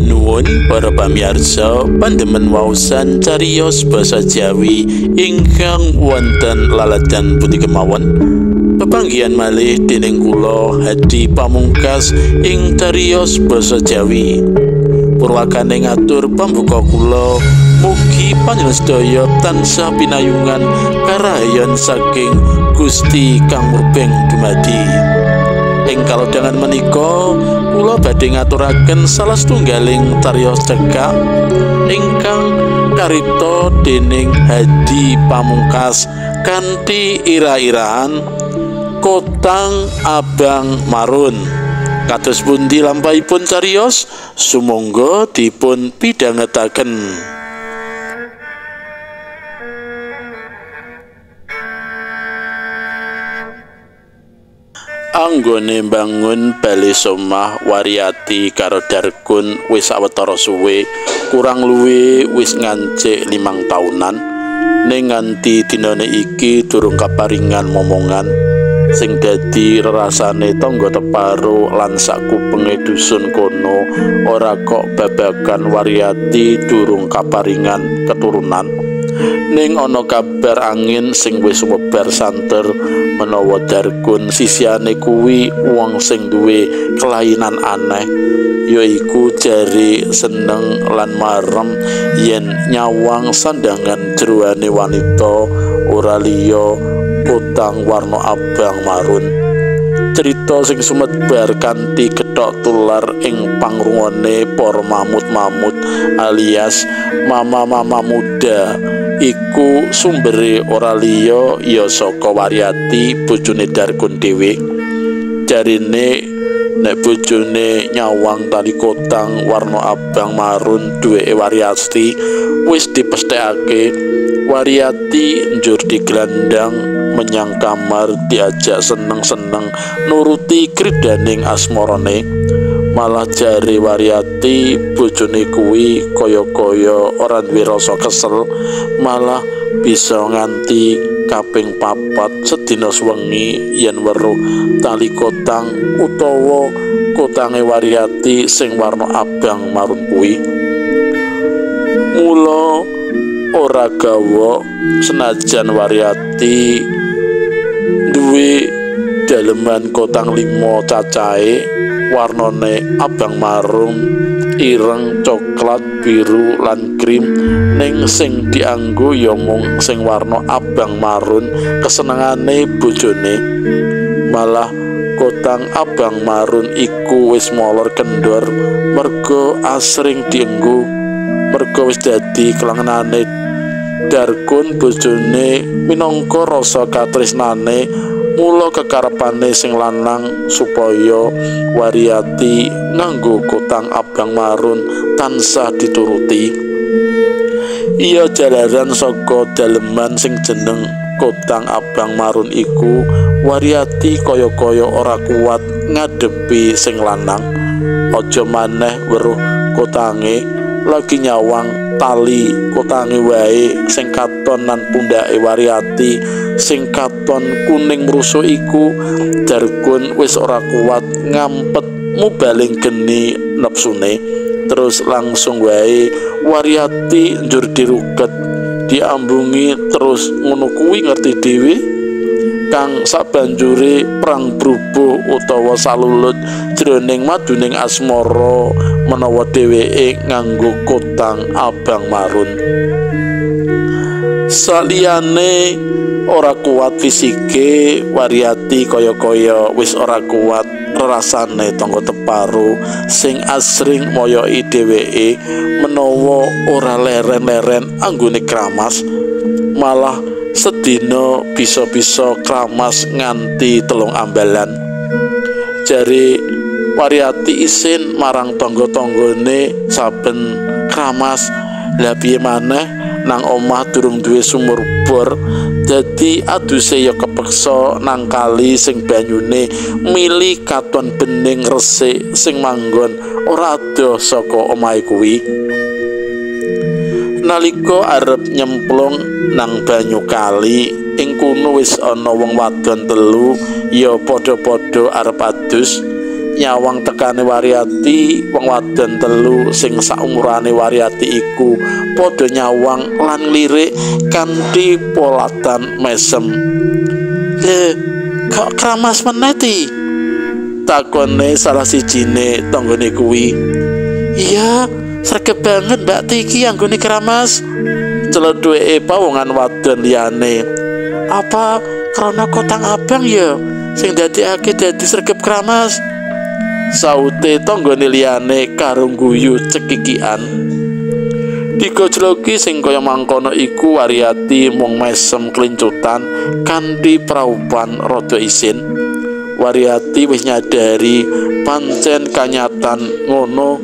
Nuwun para pamirsa, pandemen waosan cariyos basa Jawi ingkang wonten laladan punika kemawon. Pepanggihan malih dening kula Hadi Pamungkas ing cariyos basa Jawi. Purwakane ngatur pambuka kula, mugi panjenengan sedaya tansah pinayungan karahayan saking Gusti Kang Murbeng dumadi. Ing kalodhangan menika kula badhe ngaturaken salah setunggaling cariyos cekak ingkang carita dening Hadi Pamungkas kanthi ira-irahan Kotang Abang Marun. Kados pundi lampahipun cariyos? Sumangga dipun pidhangetaken. Anggone mbangun bale somah Wariyati karo Darkun wis sawetara suwe, kurang luwih wis ngancik 5 taunan. Ning nganti dinane iki durung kaparingan momongan sing dadi rerasane tangga teparo lan sakupenge dusun kono. Ora kok babagan Wariyati durung kaparingan keturunan, ning ana kabar angin sing wis sumebar santer menawa Darkun sisiane kuwi wong sing duwe kelainan aneh, yaiku jari seneng lan marem yen nyawang sandangan jeroane wanita ora liya Kotang warna abang marun. Cerita sing sumebar kanthi kethok tular ing pangrungone para mamut-mamut alias mama-mama muda iku sumbere ora liya ya saka Wariyati bojone Darkun dhewe. Jarine nek bojone nyawang tali Kotang warna abang marun duweke Wariyati wis dipesthekake, Wariyati njur digelandang menyang kamar diajak seneng-seneng nuruti kridaning asmarane. Malah jare Wariyati bojone kuwi kaya-kaya ora duwe rasa kesel, malah bisa nganti kaping 4 sedina wengi yen weruh tali Kotang utawa kotange Wariyati sing warna abang marun kuwi. Mula ora gawa senajan Wariyati duwe daleman Kotang 5 cacahe, warnane abang marun, ireng, coklat, biru lan krim, ning sing dianggo ya mung sing warna abang marun kesenengane bojone. Malah Kotang abang marun iku wis molor kendor merga asring dienggo, merga wis dadi kelangenane Darkun bojone minangka rasa katresnane. Mula kekarepane sing lanang supaya Wariyati nganggo Kotang abang marun tansah dituruti. Iya jalaran saka daleman sing jeneng Kotang abang marun iku Wariyati kaya-kaya ora kuat ngadepi sing lanang. Aja maneh weruh Kotange lagi nyawang tali Kotange wae sing katon lan pundhake Wariyati sing katon kuning mrusuh iku, Darkun wis ora kuat ngampet mubaling geni nepsune. Terus langsung wae Wariyati njur diruket diambungi terus ngono kuwi ngerti dhewe kang sabanjure perang brubuh utawa salulut jroning maduning asmara menawa dheweke nganggo Kotang abang marun. Saliyane ora kuat fisike, Wariyati kaya-kaya wis ora kuat rasane tangga teparo sing asring moyoki dheweke menawa ora leren-leren anggone kramas. Malah sedina bisa-bisa kramas nganti 3 ambalan. Jare Wariyati isin marang tangga-tanggane saben kramas, lah piye maneh nang omah durung duwe sumur bor, dadi aduse ya kepeksa nang kali sing banyune mili katon bening resik sing manggon ora adoh saka omahe kuwi. Nalika arep nyemplung nang banyu kali ing kono wis ana wong wadon 3 ya padha-padha arep adus, nyawang tekane Waryati, wong wadon telu sing saumurane Waryati iku padha nyawang lan lirik kanthi polatan mesem. "Le, kok kramas meneh ti?" takone salah sijine tanggane kuwi. "Iya, sregep banget Mbak Tiki anggone kramas," celethweke pawongan wadon liyane. "Apa krana kotang abang ya sing dadekake dadi sregep kramas?" saute tanggane liyane karo guyu cekikian. Digojloki sing kaya mangkono iku Waryati mung mesem klincutan kanthi praupan rada isin. Waryati wis nyadari pancen kanyatan ngono.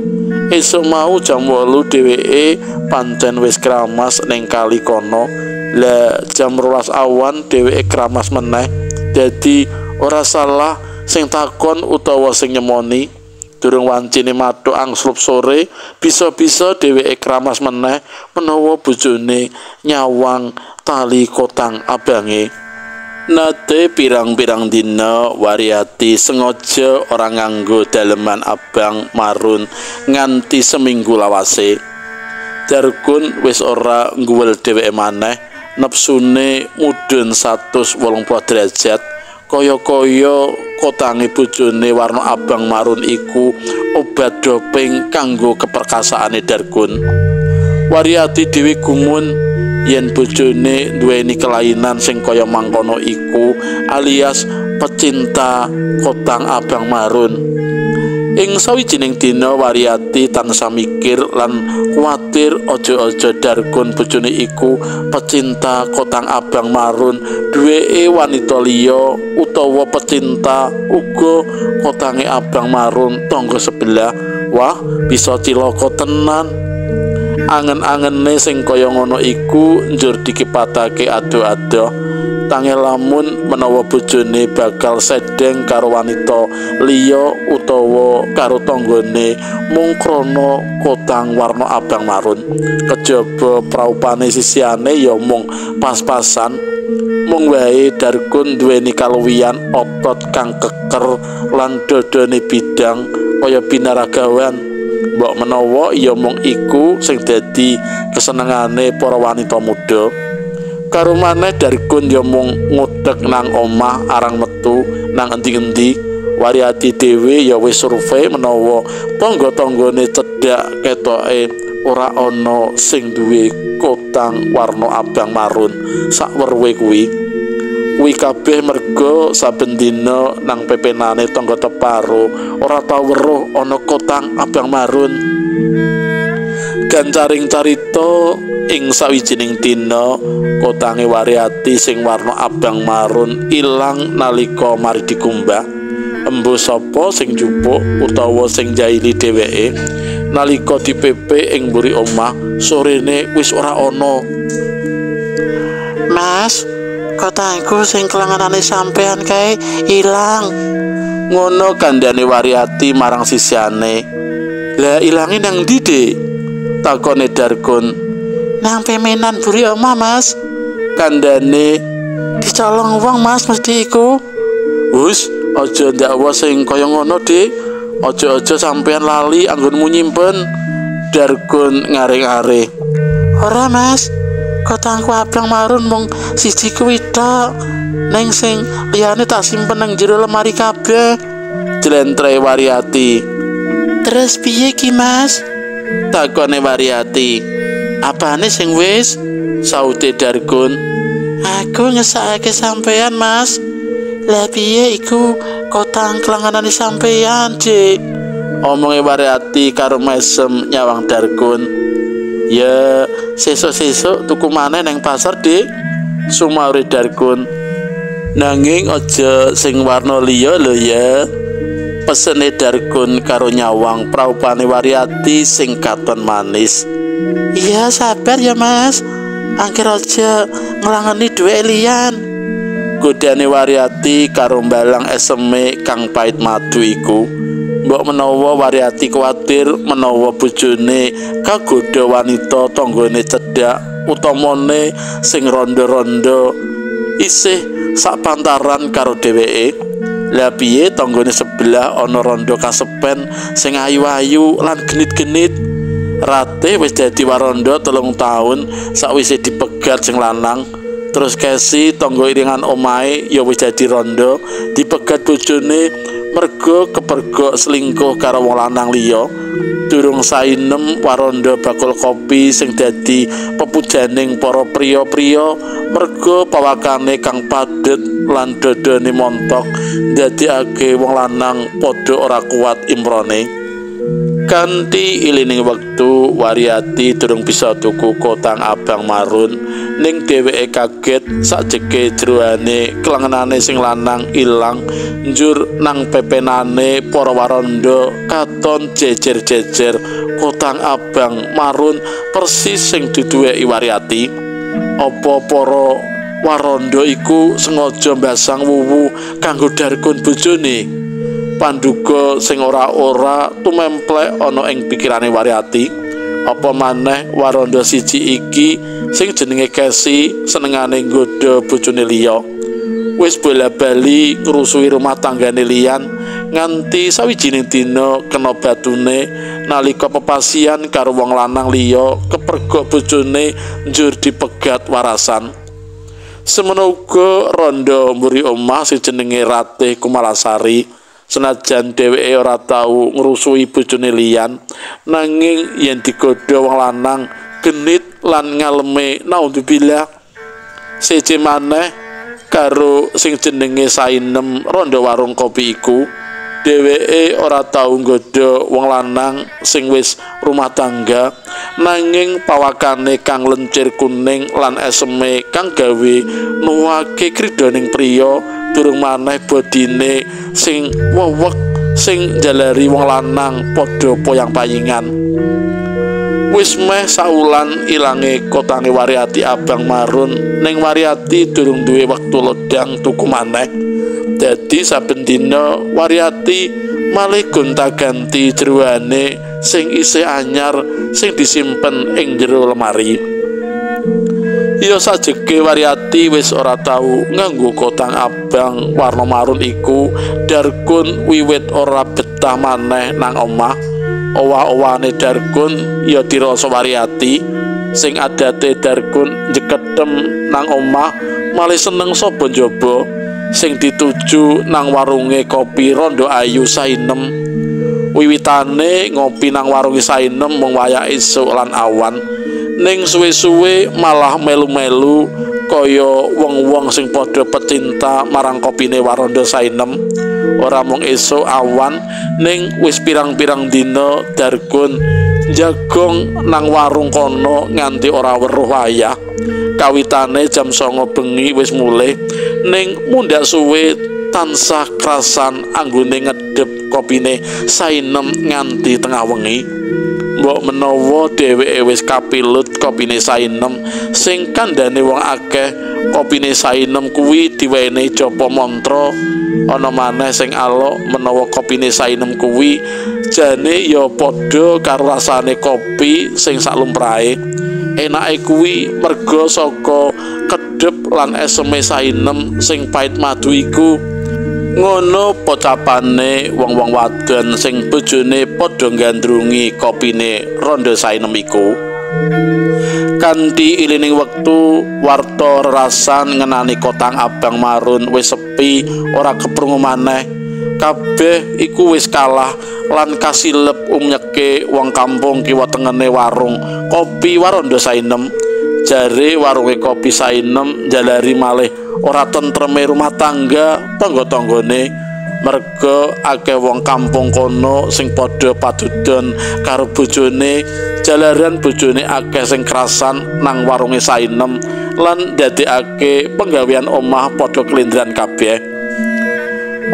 Esuk mau jam 8 dheweke pancen wis kramas ning kali kono. Lah jam 12 awan dheweke kramas meneh. Dadi ora salah sing takon utawa sing nyemoni. Durung wancine matuk angslup sore, bisa-bisa dheweke kramas meneh menawa bojone nyawang tali kotang abange. Nate pirang-pirang dina Waryati sengaja ora nganggo daleman abang marun nganti seminggu lawase. Darkun wis ora ngguwel dheweke maneh, nepsune mudhun 180 derajat. Kaya-kaya kotange bojone warna abang marun iku obat doping kanggo keperkasaane Darkun. Waryati dhewe gumun yen bojone duweni kelainan sing kaya mangkono iku, alias pecinta kotang abang marun. Ing sawijining dina Waryati tansah mikir lan kuwatir aja-aja Darkun bojone iku pecinta kotang abang marun duweke wanita liya utawa pecinta uga kotange abang marun tangga sebelah. Wah, bisa cilaka tenan. Angen-angene sing kaya ngono iku njur dikipatake ado-ado. Tangel lamun menawa bojone bakal sedeng karo wanita liya utawa karo tanggane mung krana kotang warna abang marun. Kejaba praupane sisiane ya mung pas-pasan. Mung wae Darkun duweni kaluwihan otot kang keker lan dodone bidang kaya binaragawan. Mbok menawa ya mung iku sing dadi kesenengane para wanita muda. Karo maneh Darkun ya mung ngudhek nang omah arang metu nang endi-endi. Waryati dhewe ya wis survei menawa tangga-tanggane cedhak ketoke ora ana sing duwe kotang warna abang marun sakwerwe kuwi. Kuwi kabeh merga saben dina nang pepenane tangga teparo ora tau weruh ana kotang abang marun. Gancaring carita ing sawijining dina kotange Waryati sing warna abang marun ilang nalika mari dikumbah. Embu sapa sing jupuk utawa sing jahili dheweke nalika dipepe ing mburi omah sorene wis ora ana. "Mas, kotangku sing kelanganane sampean kae ilang," ngono kandhane Waryati marang sisiane. "Lah ilange nang ndi, Dik?" takone Darkun. "Nang pemenan buri omah, Mas," kandhane. "Dicolong wong, Mas, mesti iku." "Wus, aja ndakwa sing kaya ngono, Dik. Aja-aja sampean lali anggonmu nyimpen," Darkun ngaring-aring. "Ora, Mas. Kotangku abang marun mung siji kuwi tok. Ning sing liyane tak simpen nang jero lemari kabeh," jlentre Waryati. "Terus piye ki, Mas?" takone Waryati. "Apane sing wis?" saute Darkun. "Aku ngesakake sampean, Mas." "Lah piye iku kotang kelanganane sampean, Dik?" omonge Waryati karo mesem nyawang Darkun. "Ya sesuk-sesuk tuku maneh nang pasar, Dik," sumaure Darkun. "Nanging aja sing warna liya lho ya," pesene Darkun karo nyawang praupane Waryati sing katon manis. "Iya sabar ya, Mas. Angger aja nglangeni duwe liyan," godane Waryati karo mbalang eseme kang pait madu iku. Mbok menawa Waryati kuwatir menawa bojone kagodha wanita tanggane cedhak utamane sing rondo-rondo isih sak pantaran karo dheweke. Lah piye tanggane sebelah ana randha kasepen sing ayu-ayu lan genit-genit. Ratih wis dadi warandha 3 taun sakwise dipegat sing lanang. Terus Kesi tangga iringan omahe ya wis dadi randha dipegat bojone merga kepergok selingkuh karo wong lanang liya. Durung sainem warandha bakul kopi sing dadi pepujaning para priya-priya merga pawakane kang padhet lan dodone montok ndadekake wong lanang padha ora kuat imrone. Kanthi ilining wektu Waryati durung bisa tuku kotang abang marun ning dheweke kaget sakjeke jeroane kelengenane sing lanang ilang. Njur nang pepenane para warandha katon jejer-jejer kotang abang marun persis sing diduweki Waryati. Apa para warandha iku sengaja mbasang wuwu kanggo Darkun bojone? Panduga sing ora-ora tumemplek ana ing pikirane Waryati. Apa maneh warandha siji iki sing jenenge Kesi senengane nggodha bojone liya. Wis bola-bali ngrusui rumah tanggane liyan nganti sawijining dina kena batune nalika pepasian karo wong lanang liya kepergok bojone njur dipegat warasan. Semono uga randha mburi omah sing jenenge Ratih Kumalasari. Senajan dheweke ora tau ngrusui bojone liyan, nanging yen digodha wong lanang genit lan ngaleme naudzubillah. Siji maneh karo sing jenenge Sainem randha warung kopi iku, dheweke ora tau nggodha wong lanang sing wis rumah tangga, nanging pawakane kang lencir kuning lan eseme kang gawe nuwake kridaning priya. Durung maneh bodine sing wewek sing jalari wong lanang padha poyang-payingan. Wis meh saulan ilange kotange Waryati abang marun ning Waryati durung duwe wektu lodang tuku maneh. Dadi saben dina Waryati malih gonta-ganti jeroane sing isih anyar sing disimpen ing jero lemari. Ya sajeke Waryati wis ora tau nganggo kotang abang warna marun iku, Darkun wiwit ora betah maneh nang omah. Owah-owahane Darkun ya dirasa Waryati. Sing adate Darkun njeketem nang omah malih seneng sapa njaba, sing dituju nang warunge kopi Rondo Ayu Sainem. Wiwitane ngopi nang warunge Sainem mung wayah esuk lan awan. Ning suwe-suwe malah melu-melu kaya wong-wong sing padha pecinta marang kopine Waranda Sainem. Ora mung esuk awan, ning wis pirang-pirang dina Darkun jagong nang warung kono nganti ora weruh wayah. Kawitane jam 09.00 bengi wis mulih, ning mundhak suwe tansah krasan anggone ngedhep kopine Sainem nganti tengah wengi. Mbok menawa dheweke wis kapilut kopine Sainem sing kandhane wong akeh, kopine Sainem kuwi diwenehi japa mantra. Ana maneh sing alok menawa kopine Sainem kuwi jane ya padha karo rasane kopi sing saklumrahe. Enake kuwi merga saka kedhep lan eseme Sainem sing pait madu iku. Ngono pocapane wong-wong wadon sing bojone padha gandrungi kopine Rondo Sainem iku. Kanthi ilining wektu warta rasan ngenani kotang abang marun wis sepi, ora keprungu maneh. Kabeh iku wis kalah lan kasilep umyeke wong kampung kiwa tengene warung kopi Warondo Sainem. Jare warunge kopi Sainem jalari malih ora tentreme rumah tangga tangga-tanggane, merga akeh wong kampung kono sing padha padudon karo bojone. Jalaran bojone akeh sing krasan nang warunge Sainem lan ndadekake penggawean omah padha kelindran kabeh.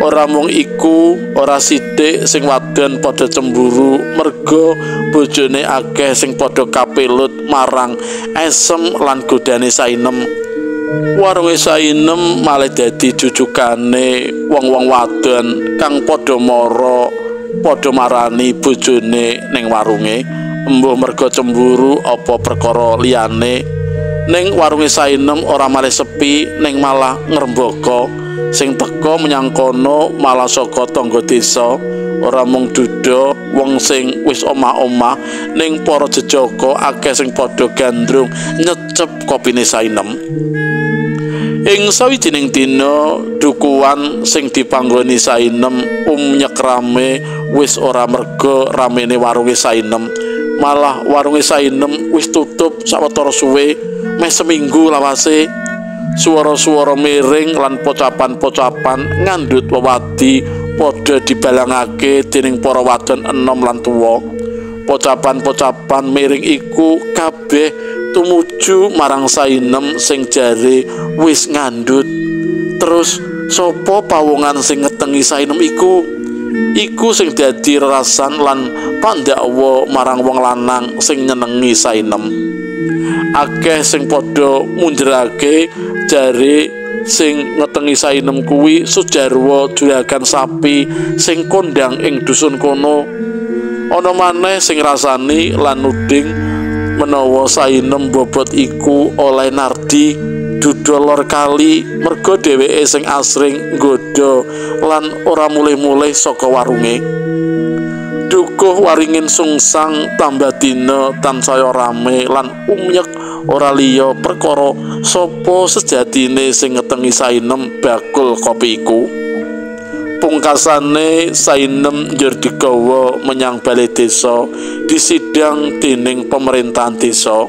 Ora mung iku, ora sithik sing wadon padha cemburu merga bojone akeh sing padha kapilut marang esem lan godane Sainem. Warunge Sainem malah dadi jujukane wong-wong wadon kang padha mara padha marani bojone ning warunge. Embuh merga cemburu apa perkara liyane, ning warunge Sainem ora malih sepi ning malah ngrembaka. Sing teka menyang kono malah saka tangga desa, ora mung duda wong sing wis omah-omah ning para jejaka akeh sing padha gandrung nyecep kopine Sainem. Ing sawijining dina dukuhan sing dipanggoni Sainem umyek rame wis ora merga ramene warunge Sainem, malah warunge Sainem wis tutup sawetara suwe meh seminggu lawase. Suara-suara miring lan pocapan-pocapan ngandhut wewadi padha dibalangake dening para wadon enom lan tuwa. Pocapan-pocapan miring iku kabeh tumuju marang Sainem sing jare wis ngandhut. Terus sapa pawongan sing ngetengi Sainem iku? Iku sing dadi rerasan lan pandhakwa marang wong lanang sing nyenengi Sainem. Akeh sing padha munjerake jare sing ngetengi Sainem kuwi Sujarwo juragan sapi sing kondang ing dusun kono. Ana maneh sing rasani lan nuding menawa Sainem bobot iku oleh Nardi duda lor kali merga dheweke sing asring nggodha lan ora mulih-mulih saka warunge. Dukuh waringin sungsang tambah dina tansaya rame lan umyek ora liya perkara sapa sejatine sing ngetengi Sainem bakul kopi iku. Pungkasane Sainem njur digawa menyang balai desa disidang dening pemerintahan desa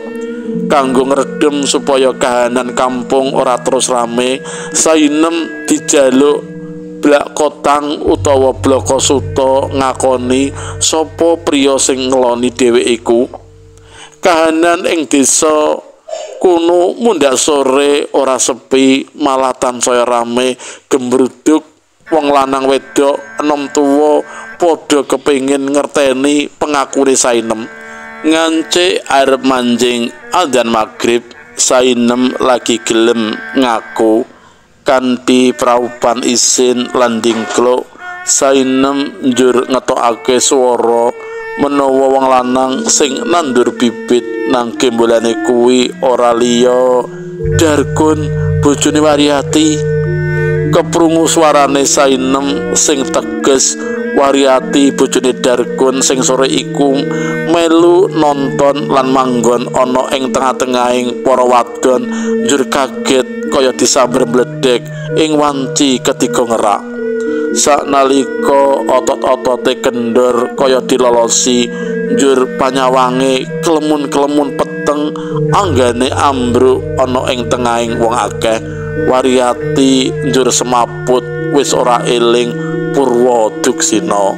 kanggo ngredem supaya kahanan kampung ora terus rame. Sainem dijaluk Blak Kotang utawa Blaka Suta ngakoni sapa priya sing ngeloni dheweke iku. Kahanan ing desa kuno mundhak sore ora sepi, malah tansaya rame gembruduk. Wong lanang wedok enom tuwa padha kepengin ngerteni pengakune Sainem. Ngancik arep manjing adzan magrib, Sainem lagi gelem ngaku. Kanthi praupan isin lan dingkluk, Sainem njur ngetokake swara menawa wong lanang sing nandur bibit nang gembolane kuwi ora liya Darkun bojone Waryati. Keprungu swarane Sainem sing teges, Waryati bojone Darkun sing sore iku melu nonton lan manggon ana ing tengah-tengahing para wadon njur kaget kaya disamber mledek ing wanci ketiga ngerak. Saknalika otot-otote kendor kaya dilolosi, njur panyawange klemun-klemun peteng anggane ambruk ana ing tengahing wong akeh. Waryati njur semaput wis ora eling purwa duksina.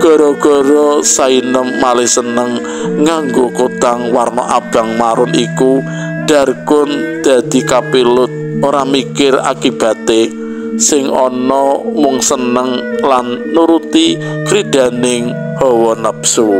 Gara-gara Sainem malih seneng nganggo kotang warna abang marun iku, Darkun dadi kapilut ora mikir akibate, sing ana mung seneng lan nuruti kridaning hawa nafsu.